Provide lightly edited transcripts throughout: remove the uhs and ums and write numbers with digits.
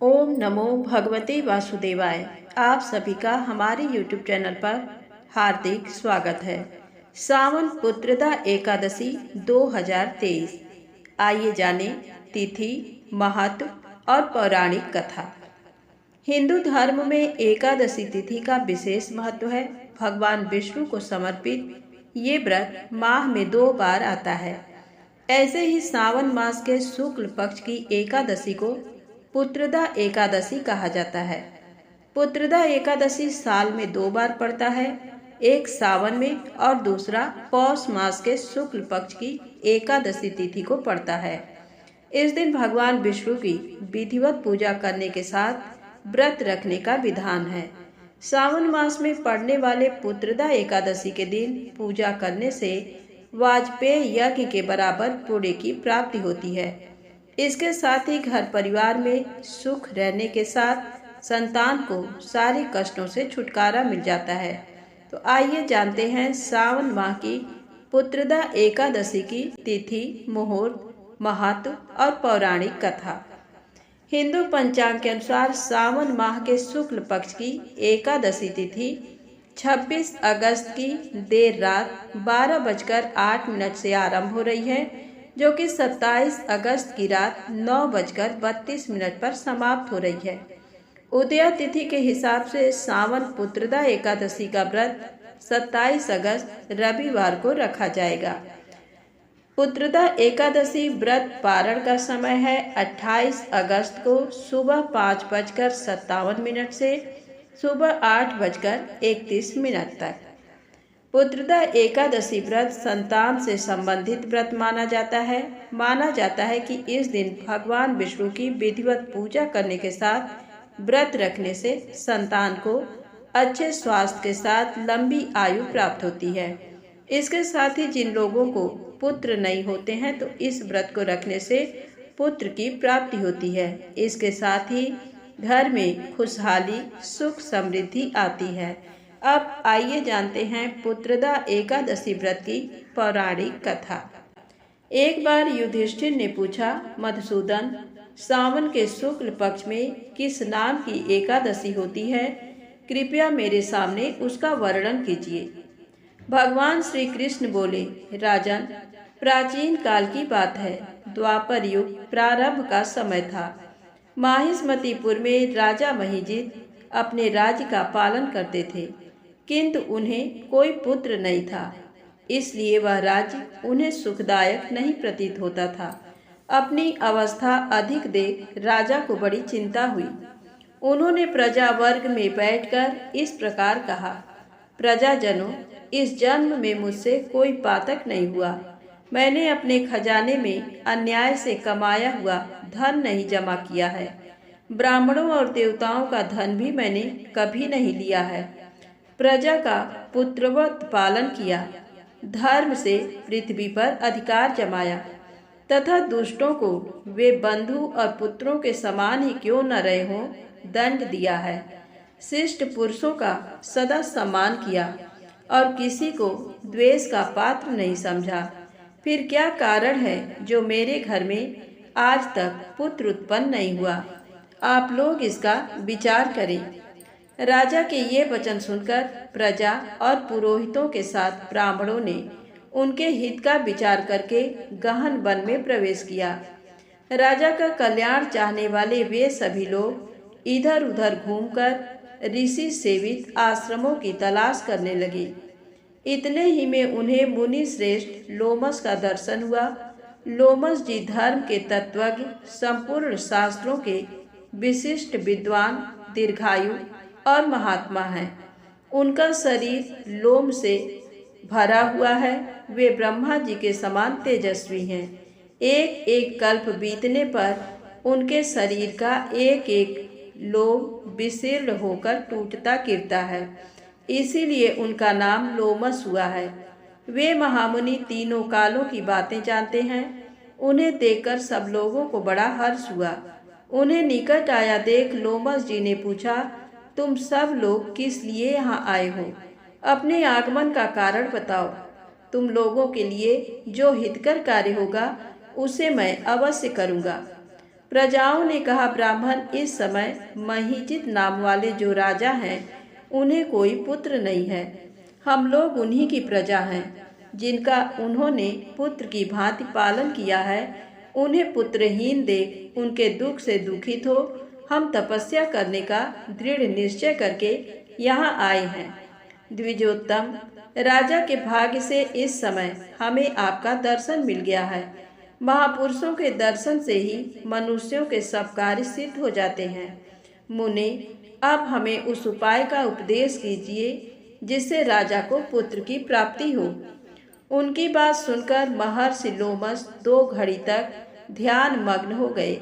ओम नमो भगवते वासुदेवाय। आप सभी का हमारे YouTube चैनल पर हार्दिक स्वागत है। सावन पुत्रदा एकादशी 2023। आइए जाने तिथि, महत्व और पौराणिक कथा। हिंदू धर्म में एकादशी तिथि का विशेष महत्व है। भगवान विष्णु को समर्पित ये व्रत माह में 2 बार आता है। ऐसे ही सावन मास के शुक्ल पक्ष की एकादशी को पुत्रदा एकादशी कहा जाता है। पुत्रदा एकादशी साल में 2 बार पड़ता है, एक सावन में और दूसरा पौष मास के शुक्ल पक्ष की एकादशी तिथि को पड़ता है। इस दिन भगवान विष्णु की विधिवत पूजा करने के साथ व्रत रखने का विधान है। सावन मास में पड़ने वाले पुत्रदा एकादशी के दिन पूजा करने से वाजपेय यज्ञ के बराबर पुण्य की प्राप्ति होती है। इसके साथ ही घर परिवार में सुख रहने के साथ संतान को सारे कष्टों से छुटकारा मिल जाता है। तो आइए जानते हैं सावन माह की पुत्रदा एकादशी की तिथि, मुहूर्त, महत्व और पौराणिक कथा। हिंदू पंचांग के अनुसार सावन माह के शुक्ल पक्ष की एकादशी तिथि 26 अगस्त की देर रात 12:08 से आरंभ हो रही है, जो कि 27 अगस्त की रात 9:32 पर समाप्त हो रही है। उदया तिथि के हिसाब से सावन पुत्रदा एकादशी का व्रत 27 अगस्त रविवार को रखा जाएगा। पुत्रदा एकादशी व्रत पारण का समय है 28 अगस्त को सुबह 5:57 से सुबह 8:31 तक। पुत्रदा एकादशी व्रत संतान से संबंधित व्रत माना जाता है। माना जाता है कि इस दिन भगवान विष्णु की विधिवत पूजा करने के साथ व्रत रखने से संतान को अच्छे स्वास्थ्य के साथ लंबी आयु प्राप्त होती है। इसके साथ ही जिन लोगों को पुत्र नहीं होते हैं तो इस व्रत को रखने से पुत्र की प्राप्ति होती है। इसके साथ ही घर में खुशहाली, सुख, समृद्धि आती है। अब आइए जानते हैं पुत्रदा एकादशी व्रत की पौराणिक कथा। एक बार युधिष्ठिर ने पूछा, मधुसूदन, सावन के शुक्ल पक्ष में किस नाम की एकादशी होती है? कृपया मेरे सामने उसका वर्णन कीजिए। भगवान श्री कृष्ण बोले, राजन, प्राचीन काल की बात है। द्वापर युग प्रारंभ का समय था। माहिष्मतीपुर में राजा महिजित अपने राज्य का पालन करते थे, किंतु उन्हें कोई पुत्र नहीं था। इसलिए वह राज्य उन्हें सुखदायक नहीं प्रतीत होता था। अपनी अवस्था अधिक देख राजा को बड़ी चिंता हुई। उन्होंने प्रजा वर्ग में बैठकर इस प्रकार कहा, प्रजाजनों, इस जन्म में मुझसे कोई पातक नहीं हुआ। मैंने अपने खजाने में अन्याय से कमाया हुआ धन नहीं जमा किया है। ब्राह्मणों और देवताओं का धन भी मैंने कभी नहीं लिया है। प्रजा का पुत्रवत पालन किया, धर्म से पृथ्वी पर अधिकार जमाया तथा दुष्टों को वे बंधु और पुत्रों के समान ही क्यों न रहे हों दंड दिया है। शिष्ट पुरुषों का सदा सम्मान किया और किसी को द्वेष का पात्र नहीं समझा। फिर क्या कारण है जो मेरे घर में आज तक पुत्र उत्पन्न नहीं हुआ? आप लोग इसका विचार करें। राजा के ये वचन सुनकर प्रजा और पुरोहितों के साथ ब्राह्मणों ने उनके हित का विचार करके गहन वन में प्रवेश किया। राजा का कल्याण चाहने वाले वे सभी लोग इधर उधर घूमकर ऋषि सेवित आश्रमों की तलाश करने लगे। इतने ही में उन्हें मुनि श्रेष्ठ लोमस का दर्शन हुआ। लोमस जी धर्म के तत्वज्ञ, संपूर्ण शास्त्रों के विशिष्ट विद्वान, दीर्घायु और महात्मा हैं। उनका शरीर लोम से भरा हुआ है। वे ब्रह्मा जी के समान तेजस्वी हैं। एक एक कल्प बीतने पर उनके शरीर का एक एक लोम विशीर्ण होकर टूटता गिरता है, इसीलिए उनका नाम लोमस हुआ है। वे महामुनि तीनों कालों की बातें जानते हैं। उन्हें देखकर सब लोगों को बड़ा हर्ष हुआ। उन्हें निकट आया देख लोमस जी ने पूछा, तुम सब लोग किस लिए यहाँ आए हो? अपने आगमन का कारण बताओ। तुम लोगों के लिए जो हितकर कार्य होगा उसे मैं अवश्य करूँगा। प्रजाओं ने कहा, ब्राह्मण, इस समय महीजित नाम वाले जो राजा हैं उन्हें कोई पुत्र नहीं है। हम लोग उन्हीं की प्रजा हैं, जिनका उन्होंने पुत्र की भांति पालन किया है। उन्हें पुत्रहीन देख उनके दुख से दुखित हो हम तपस्या करने का दृढ़ निश्चय करके यहाँ आए हैं। द्विजोत्तम, राजा के भाग्य से इस समय हमें आपका दर्शन मिल गया है। महापुरुषों के दर्शन से ही मनुष्यों के सब कार्य सिद्ध हो जाते हैं। मुने, अब हमें उस उपाय का उपदेश कीजिए जिससे राजा को पुत्र की प्राप्ति हो। उनकी बात सुनकर महर्षि लोमश 2 घड़ी तक ध्यान मग्न हो गए।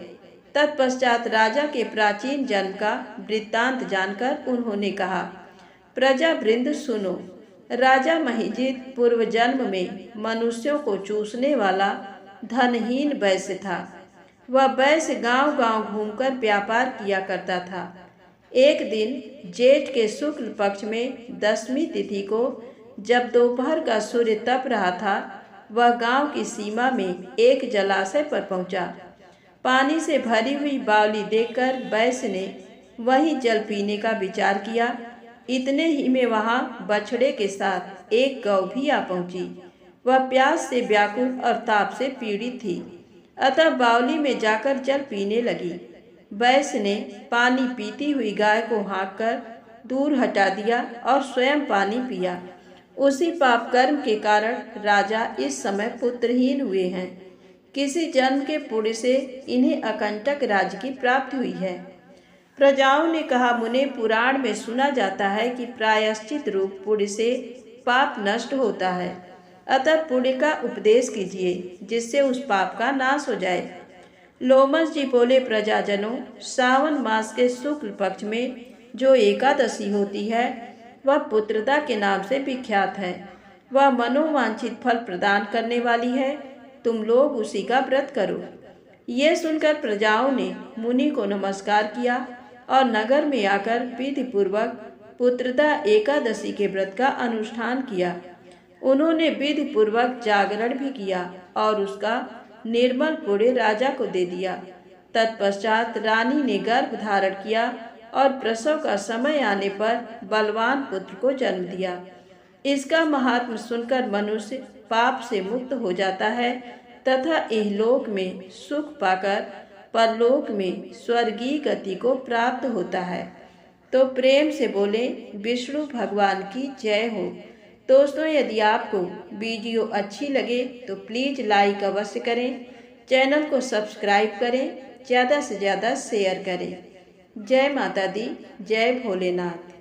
तत्पश्चात राजा के प्राचीन जन्म का वृत्तांत जानकर उन्होंने कहा, प्रजा वृंद सुनो। राजा महीजित पूर्व जन्म में मनुष्यों को चूसने वाला धनहीन वैश्य था। वह वैश्य गांव-गांव घूमकर व्यापार किया करता था। एक दिन जेठ के शुक्ल पक्ष में 10वीं तिथि को जब दोपहर का सूर्य तप रहा था, वह गांव की सीमा में एक जलाशय पर पहुंचा। पानी से भरी हुई बावली देखकर वैश्य ने वहीं जल पीने का विचार किया। इतने ही में वहां बछड़े के साथ एक गौ भी आ पहुंची। वह प्यास से व्याकुल और ताप से पीड़ित थी, अतः बावली में जाकर जल पीने लगी। वैश्य ने पानी पीती हुई गाय को हाँककर दूर हटा दिया और स्वयं पानी पिया। उसी पाप कर्म के कारण राजा इस समय पुत्रहीन हुए हैं। किसी जन्म के पुण्य से इन्हें अकंटक राज्य की प्राप्ति हुई है। प्रजाओं ने कहा, मुने, पुराण में सुना जाता है कि प्रायश्चित रूप पुण्य से पाप नष्ट होता है। अतः पुण्य का उपदेश कीजिए जिससे उस पाप का नाश हो जाए। लोमश जी बोले, प्रजाजनों, सावन मास के शुक्ल पक्ष में जो एकादशी होती है वह पुत्रदा के नाम से विख्यात है। वह मनोवांछित फल प्रदान करने वाली है। तुम लोग उसी का व्रत करो। ये सुनकर प्रजाओं ने मुनि को नमस्कार किया और नगर में आकर विधि पूर्वक पुत्रदा एकादशी के व्रत का अनुष्ठान किया। उन्होंने विधि पूर्वक जागरण भी किया और उसका निर्मल पुण्य राजा को दे दिया। तत्पश्चात रानी ने गर्भ धारण किया और प्रसव का समय आने पर बलवान पुत्र को जन्म दिया। इसका महात्म सुनकर मनुष्य पाप से मुक्त हो जाता है तथा इहलोक में सुख पाकर परलोक में स्वर्गीय गति को प्राप्त होता है। तो प्रेम से बोले, विष्णु भगवान की जय हो। दोस्तों, यदि आपको वीडियो अच्छी लगे तो प्लीज़ लाइक अवश्य करें, चैनल को सब्सक्राइब करें, ज़्यादा से ज़्यादा शेयर करें। जय माता दी, जय भोलेनाथ।